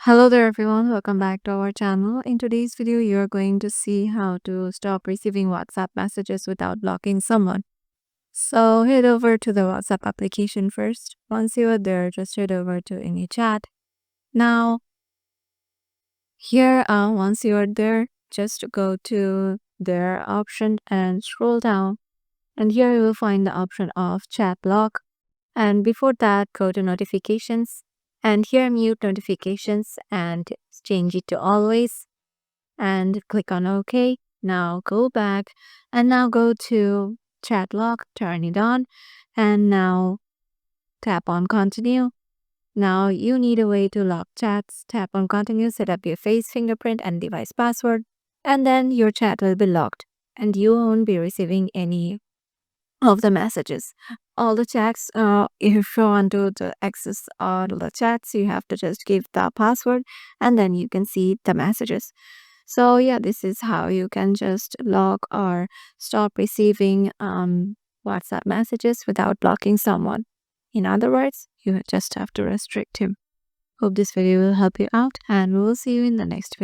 Hello there everyone, welcome back to our channel. In today's video, you are going to see how to stop receiving WhatsApp messages without blocking someone. So head over to the WhatsApp application first. Once you are there, just head over to any chat. Now here, once you are there, just go to their option and scroll down. And here you will find the option of chat block. And before that, go to notifications. And here mute notifications and change it to always. And click on OK. Now go back and now go to chat lock, turn it on, and now tap on continue. Now you need a way to lock chats. Tap on continue, set up your face, fingerprint, and device password, and then your chat will be locked and you won't be receiving any of the messages. All the chats, if you want to access all the chats, you have to just give the password and then you can see the messages. So yeah, this is how you can just log or stop receiving WhatsApp messages without blocking someone. In other words, you just have to restrict him. Hope this video will help you out and we will see you in the next video.